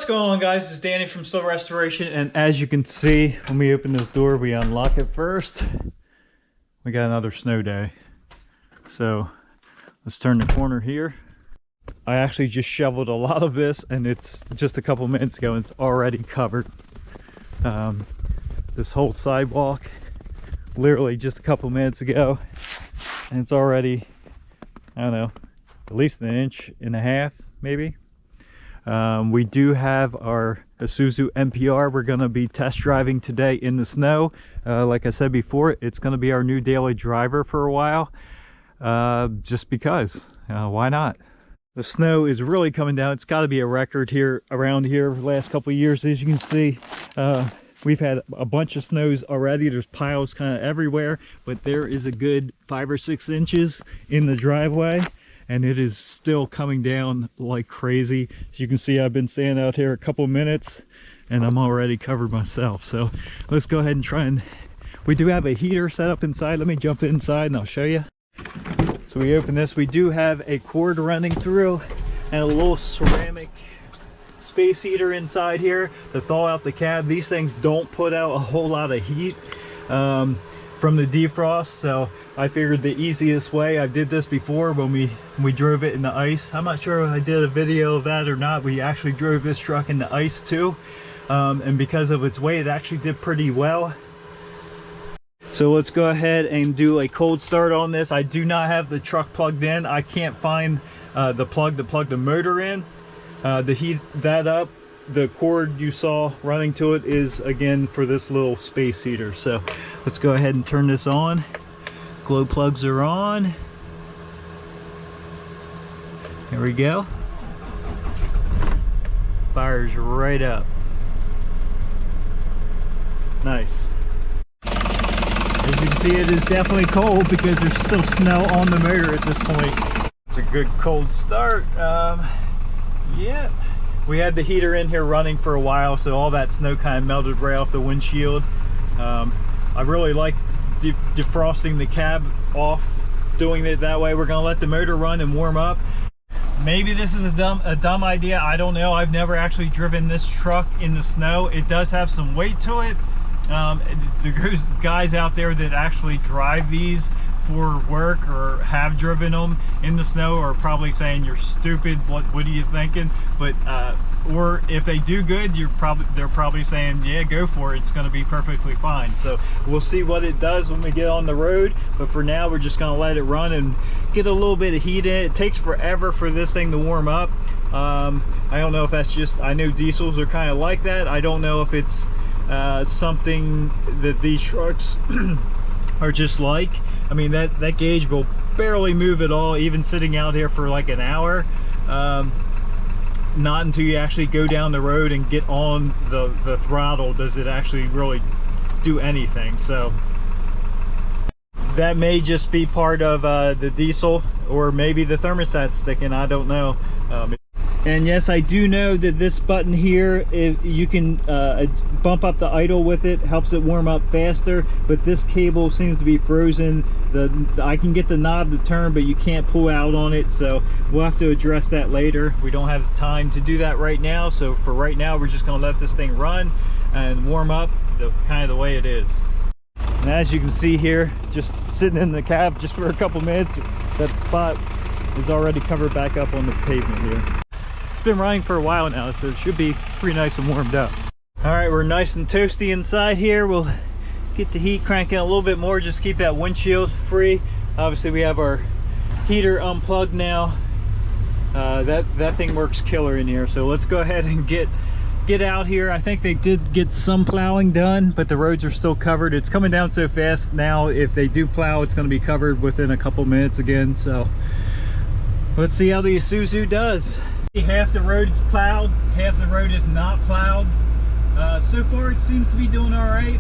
going on, guys? This is Danny from Still Restoration, and as you can see, when we open this door, we unlock it first. We got another snow day. So let's turn the corner here. I actually just shoveled a lot of this, and it's just a couple minutes ago and it's already covered. This whole sidewalk, literally just a couple minutes ago, and it's already, I don't know, at least 1.5 inches maybe. We do have our ISUZU NPR we're going to be test driving today in the snow. Like I said before, it's going to be our new daily driver for a while, just because. Why not? The snow is really coming down. It's got to be a record here around here the last couple of years. As you can see, we've had a bunch of snows already. There's piles kind of everywhere, but there is a good 5 or 6 inches in the driveway, and it is still coming down like crazy. As you can see, I've been standing out here a couple minutes and I'm already covered myself. So let's go ahead and try, and we do have a heater set up inside. Let me jump inside and I'll show you. So we open this, we do have a cord running through and a little ceramic space heater inside here to thaw out the cab. These things don't put out a whole lot of heat from the defrost, so I figured the easiest way, I did this before when we drove it in the ice. I'm not sure if I did a video of that or not. We actually drove this truck in the ice too, and because of its weight, it actually did pretty well. So let's go ahead and do a cold start on this. I do not have the truck plugged in. I can't find the plug to plug the motor in to heat that up. The cord you saw running to it is again for this little space heater. So let's go ahead and turn this on. Glow plugs are on. There we go. Fires right up. Nice. As you can see, it is definitely cold because there's still snow on the motor at this point. It's a good cold start. Yeah, we had the heater in here running for a while, so all that snow kind of melted right off the windshield. I really like defrosting the cab off, doing it that way. We're gonna let the motor run and warm up. Maybe this is a dumb idea, I don't know. I've never actually driven this truck in the snow. It does have some weight to it. There's guys out there that actually drive these for work or have driven them in the snow are probably saying you're stupid, what are you thinking? But or if they do good, they're probably saying, yeah, go for it, it's going to be perfectly fine. So we'll see what it does when we get on the road, but for now we're just going to let it run and get a little bit of heat in. It takes forever for this thing to warm up. I don't know if that's just, I know diesels are kind of like that. I don't know if it's something that these trucks are just like. I mean, that gauge will barely move at all, even sitting out here for like an hour. Not until you actually go down the road and get on the throttle does it actually really do anything. So that may just be part of the diesel, or maybe the thermostat's sticking, I don't know. And yes, I do know that this button here, if you can bump up the idle with it, helps it warm up faster, but this cable seems to be frozen. I can get the knob to turn, but you can't pull out on it, so we'll have to address that later. We don't have time to do that right now, so for right now we're just going to let this thing run and warm up kind of the way it is. And as you can see here, just sitting in the cab just for a couple minutes, that spot is already covered back up on the pavement here. It's been running for a while now, so it should be pretty nice and warmed up. All right, we're nice and toasty inside here. We'll get the heat cranking a little bit more, just keep that windshield free. Obviously we have our heater unplugged now. That thing works killer in here, so let's go ahead and get out here. I think they did get some plowing done, but the roads are still covered. It's coming down so fast now, if they do plow, it's going to be covered within a couple minutes again. So let's see how the ISUZU does. Half the road is plowed, half the road is not plowed. So far it seems to be doing all right.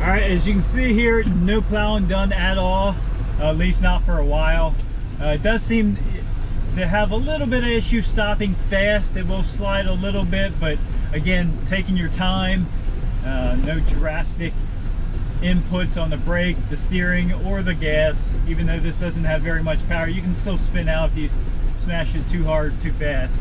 All right, as you can see here, no plowing done at all, at least not for a while. It does seem to have a little bit of issue stopping fast. It will slide a little bit, but again, taking your time, no drastic inputs on the brake, the steering, or the gas. Even though this doesn't have very much power, you can still spin out if you smash it too hard, too fast.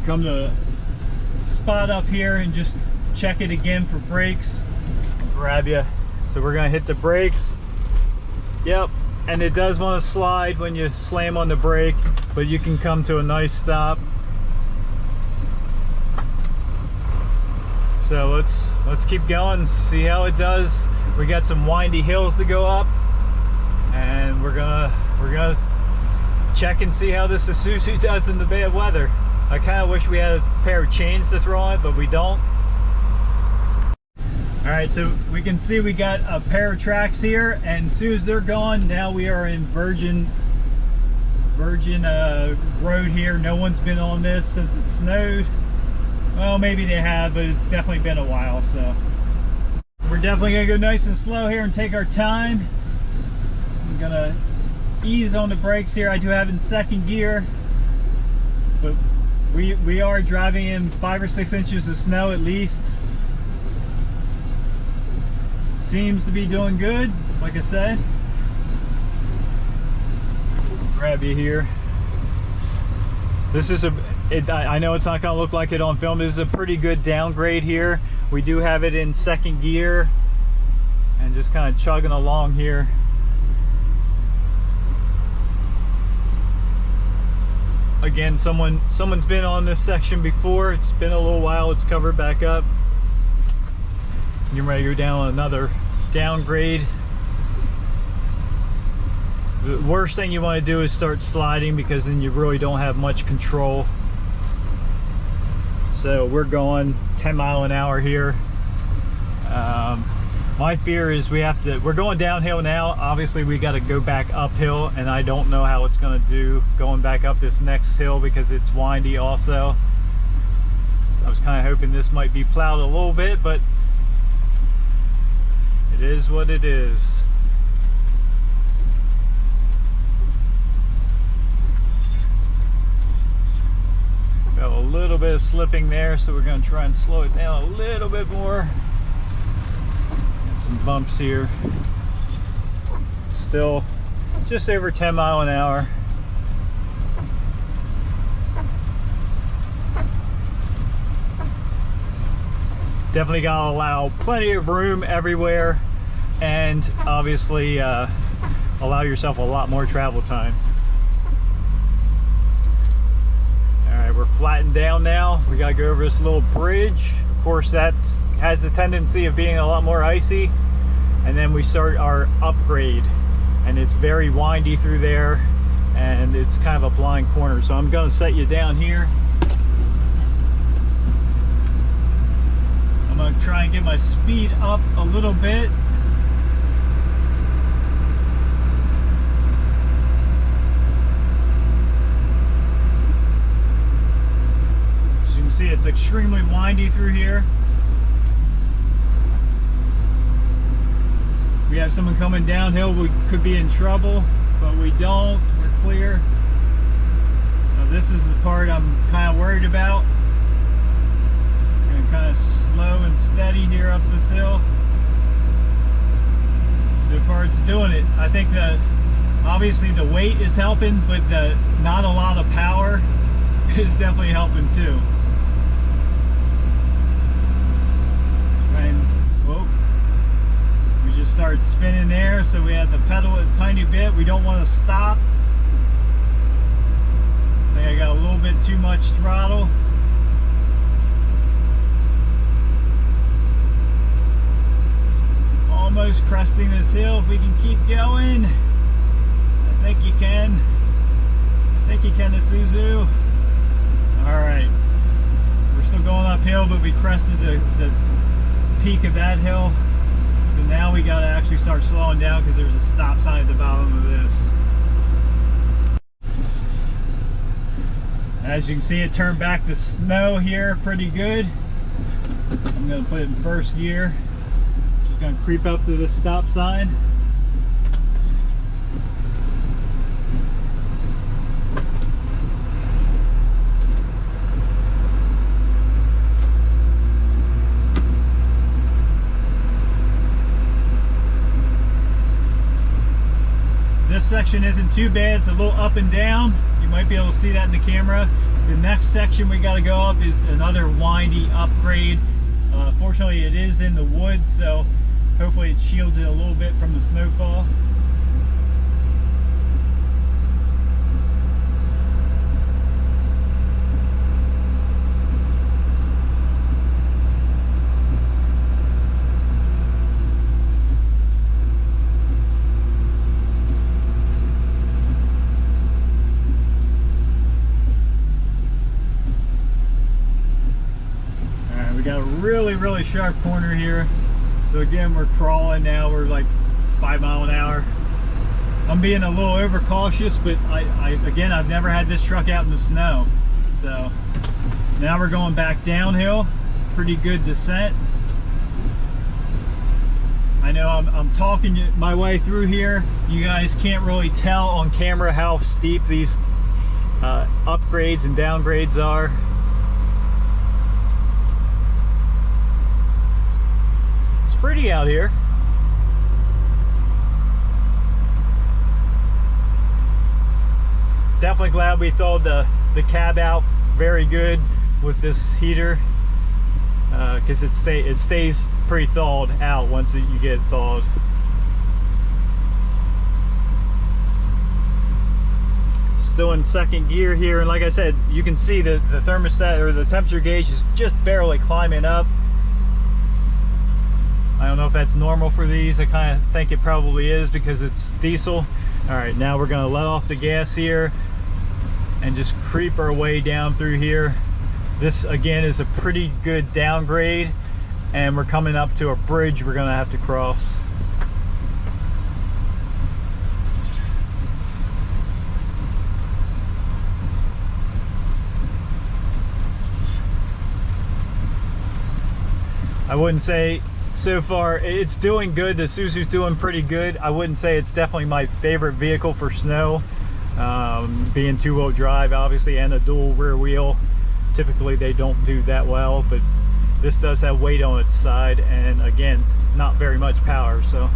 come to a spot up here and just check it again for brakes. Grab you. So we're gonna hit the brakes. Yep, and it does want to slide when you slam on the brake, but you can come to a nice stop. So let's keep going, see how it does. We got some windy hills to go up, and we're gonna check and see how this ISUZU does in the bad weather. I kind of wish we had a pair of chains to throw on it, but we don't. All right, so we can see we got a pair of tracks here, and as soon as they're gone, now we are in virgin road here. No one's been on this since it snowed. Well, maybe they have, but it's definitely been a while, so we're definitely gonna go nice and slow here and take our time. I'm gonna ease on the brakes here. I do have in second gear, but we are driving in 5 or 6 inches of snow at least. Seems to be doing good, like I said. Grab you here. This is I know it's not going to look like it on film. This is a pretty good downgrade here. We do have it in second gear and just kind of chugging along here. Again, someone's been on this section before. It's been a little while. It's covered back up. You're ready to go down another downgrade. The worst thing you want to do is start sliding, because then you really don't have much control. So we're going 10 mile an hour here. My fear is we're going downhill now. Obviously we got to go back uphill, and I don't know how it's going to do going back up this next hill because it's windy also. I was kind of hoping this might be plowed a little bit, but it is what it is. Got a little bit of slipping there, so we're going to try and slow it down a little bit more. Got some bumps here. Still just over 10 mile an hour. Definitely got to allow plenty of room everywhere, and obviously allow yourself a lot more travel time. Alright, we're flattened down now. We got to go over this little bridge. Of course, that has the tendency of being a lot more icy. And then we start our upgrade, and it's very windy through there, and it's kind of a blind corner. So I'm going to set you down here. I'm going to try and get my speed up a little bit. As you can see, it's extremely windy through here. We have someone coming downhill. We could be in trouble, but we don't. We're clear. Now this is the part I'm kind of worried about. Kind of slow and steady here up this hill. So far it's doing it. I think that obviously the weight is helping, but the not a lot of power is definitely helping too. Whoa. We just started spinning there, so we had to pedal it a tiny bit. We don't want to stop. I think I got a little bit too much throttle. Almost cresting this hill. If we can keep going, I think you can. I think you can, ISUZU. Alright, we're still going uphill, but we crested the peak of that hill. So now we got to actually start slowing down, because there's a stop sign at the bottom of this. As you can see, it turned back the snow here pretty good. I'm going to put it in first gear. Gonna creep up to the stop sign. This section isn't too bad. It's a little up and down. You might be able to see that in the camera. The next section we got to go up is another windy upgrade. Fortunately, it is in the woods, so hopefully it shields it a little bit from the snowfall. We got a really sharp corner here. So again, we're crawling now. We're like 5 miles an hour. I'm being a little overcautious, but again, I've never had this truck out in the snow. So now we're going back downhill. Pretty good descent. I know I'm talking my way through here. You guys can't really tell on camera how steep these upgrades and downgrades are. Pretty out here. Definitely glad we thawed the cab out very good with this heater, because it stays pretty thawed out once you get it thawed. Still in second gear here, and like I said, you can see the thermostat or the temperature gauge is just barely climbing up. I don't know if that's normal for these. I kind of think it probably is because it's diesel. All right, now we're gonna let off the gas here and just creep our way down through here. This again is a pretty good downgrade, and we're coming up to a bridge we're gonna have to cross. I wouldn't say so far it's doing good. The ISUZU's doing pretty good. I wouldn't say it's definitely my favorite vehicle for snow. Being two-wheel drive obviously and a dual rear wheel, typically they don't do that well, but this does have weight on its side, and again, not very much power. So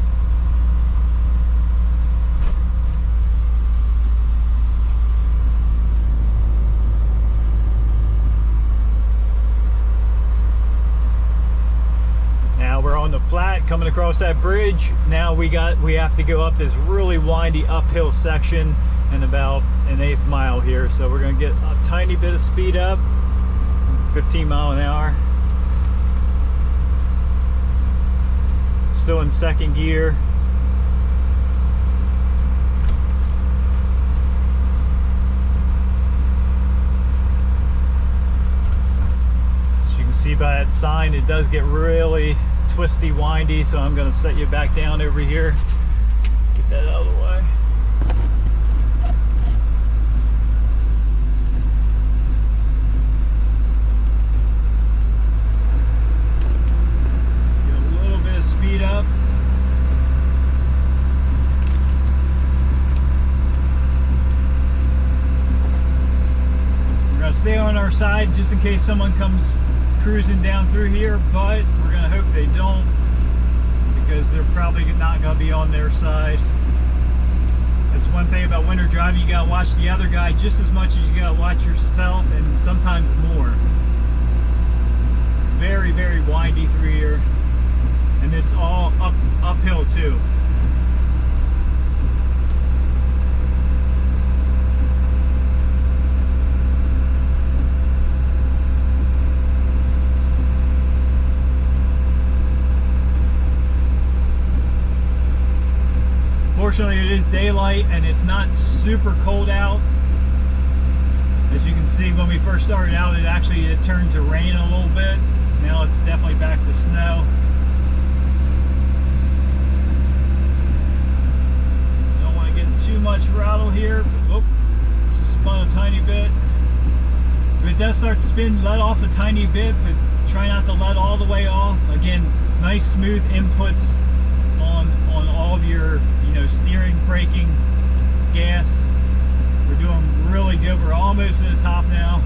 we're on the flat coming across that bridge. Now we have to go up this really windy uphill section in about an 1/8 mile here. So we're going to get a tiny bit of speed up, 15 miles an hour. Still in second gear. As you can see by that sign, it does get really twisty, windy, so I'm going to set you back down over here. Get that out of the way. Get a little bit of speed up. We're going to stay on our side just in case someone comes cruising down through here, but we're gonna hope they don't, because they're probably not gonna be on their side. That's one thing about winter driving. You gotta watch the other guy just as much as you gotta watch yourself, and sometimes more. Very windy through here, and it's all uphill too. Fortunately, it is daylight and it's not super cold out. As you can see, when we first started out, it turned to rain a little bit. Now it's definitely back to snow. Don't want to get too much rattle here. Oh, it's just spun a tiny bit. If it does start to spin, let off a tiny bit, but try not to let all the way off. Again, nice smooth inputs on all of your steering, braking, gas. We're doing really good. We're almost to the top now.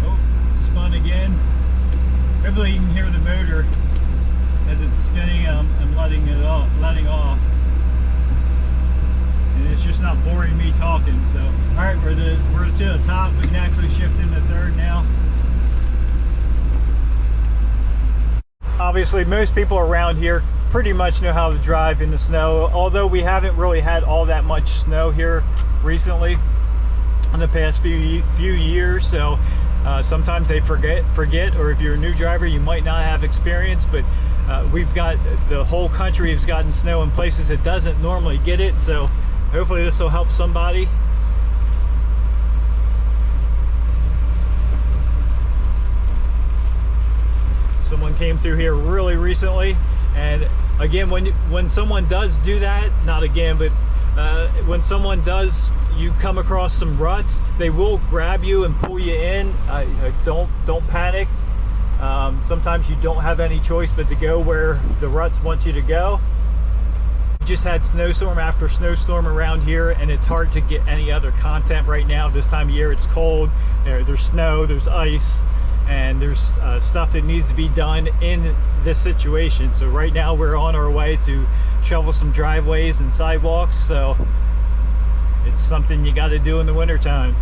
Oh, spun again. Hopefully you can hear the motor as it's spinning and letting off. And it's just not boring me walking. So, all right, we're to the top. We can actually shift into third now. Obviously, most people around here pretty much know how to drive in the snow, although we haven't really had all that much snow here recently in the past few years. So sometimes they forget, or if you're a new driver, you might not have experience, but we've got, the whole country has gotten snow in places it doesn't normally get it. So hopefully this will help somebody. Someone came through here really recently, and again, when someone does do that, not again, but when someone does, you come across some ruts, they will grab you and pull you in. Don't panic. Sometimes you don't have any choice but to go where the ruts want you to go. We just had snowstorm after snowstorm around here, and it's hard to get any other content right now. This time of year, it's cold. There's snow, there's ice, and there's stuff that needs to be done in this situation. So right now we're on our way to shovel some driveways and sidewalks. So it's something you got to do in the winter time.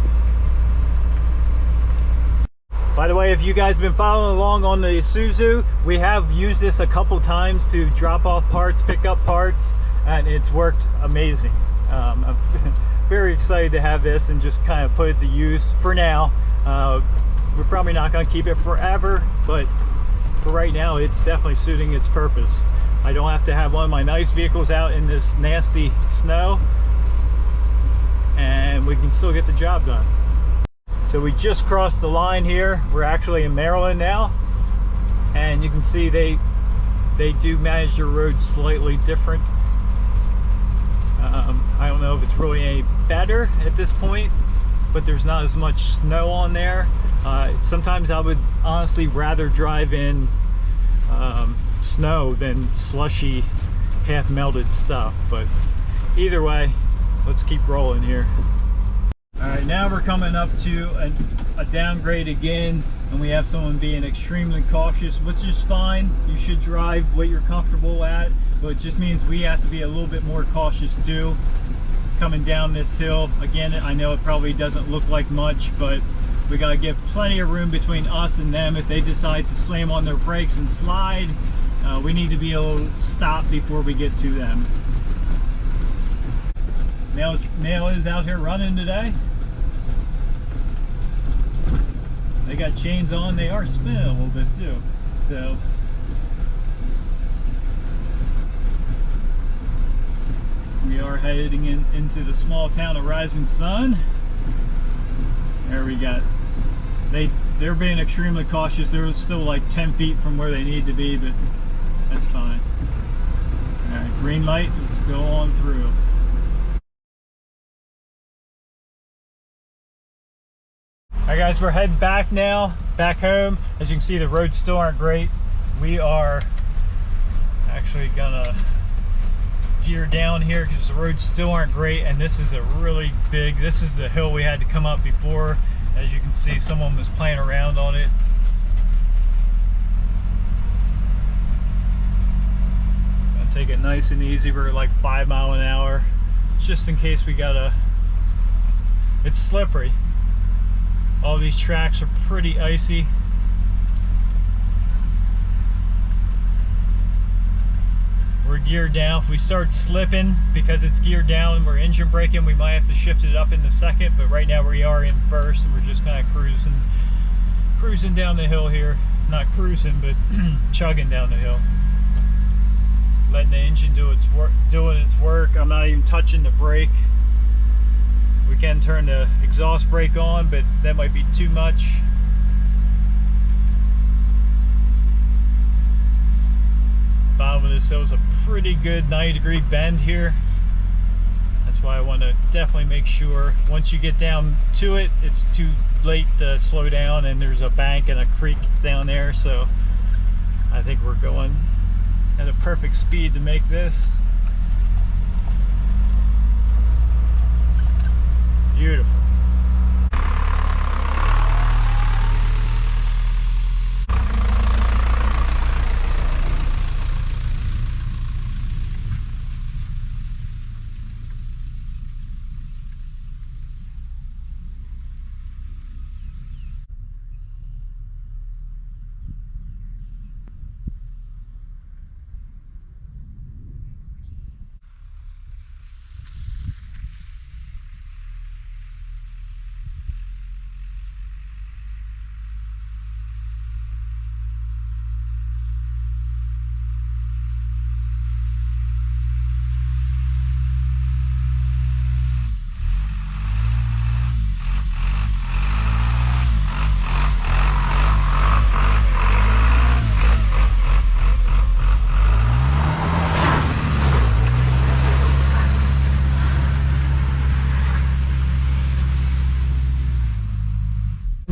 By the way, if you guys have been following along on the ISUZU, we have used this a couple times to drop off parts, pick up parts, and it's worked amazing. I'm very excited to have this and just kind of put it to use for now. We're probably not going to keep it forever, but for right now, it's definitely suiting its purpose. I don't have to have one of my nice vehicles out in this nasty snow, and we can still get the job done. So we just crossed the line here. We're actually in Maryland now, and you can see they do manage their roads slightly different. I don't know if it's really any better at this point, but there's not as much snow on there. Sometimes I would honestly rather drive in snow than slushy, half melted stuff, but either way, let's keep rolling here. All right, now we're coming up to a downgrade again, and we have someone being extremely cautious, which is fine. You should drive what you're comfortable at, but it just means we have to be a little bit more cautious too. Coming down this hill, again, I know it probably doesn't look like much, but we got to give plenty of room between us and them. If they decide to slam on their brakes and slide, we need to be able to stop before we get to them. Mail is out here running today. They got chains on. They are spinning a little bit too. So we are heading into the small town of Rising Sun. There we got. They're being extremely cautious. They're still like 10 feet from where they need to be, but that's fine. All right, green light. Let's go on through. All right, guys, we're heading back now, back home. As you can see, the roads still aren't great. We are actually gonna gear down here because the roads still aren't great, and this is a really big, this is the hill we had to come up before. As you can see, someone was playing around on it. Gonna take it nice and easy. We're at like 5 miles an hour, just in case we gotta, it's slippery. All these tracks are pretty icy. We're geared down. If we start slipping because it's geared down and we're engine braking, we might have to shift it up in the second, but right now we are in first, and we're just kind of cruising down the hill here. Not cruising, but chugging down the hill. Letting the engine do its work, doing its work. I'm not even touching the brake. We can turn the exhaust brake on, but that might be too much. Bottom of this hill is a pretty good 90-degree bend here. That's why I want to definitely make sure once you get down to it, it's too late to slow down, and there's a bank and a creek down there. So I think we're going at a perfect speed to make this. Beautiful.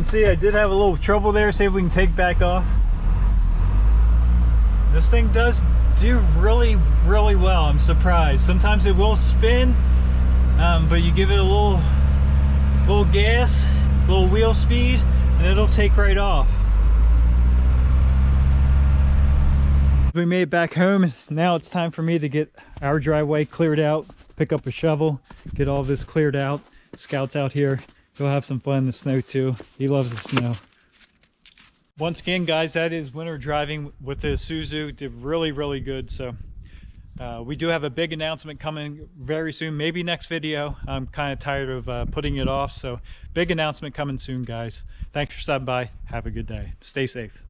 see, I did have a little trouble there. See if we can take back off. This thing does do really well. I'm surprised. Sometimes it will spin, but you give it a little gas, a little wheel speed, and it'll take right off. We made it back home. Now it's time for me to get our driveway cleared out, pick up a shovel, get all this cleared out. Scout's out here. He'll have some fun in the snow too. He loves the snow. Once again, guys, that is winter driving with the ISUZU. Did really good. So we do have a big announcement coming very soon, maybe next video. I'm kind of tired of putting it off, so big announcement coming soon, guys. Thanks for stopping by. Have a good day. Stay safe.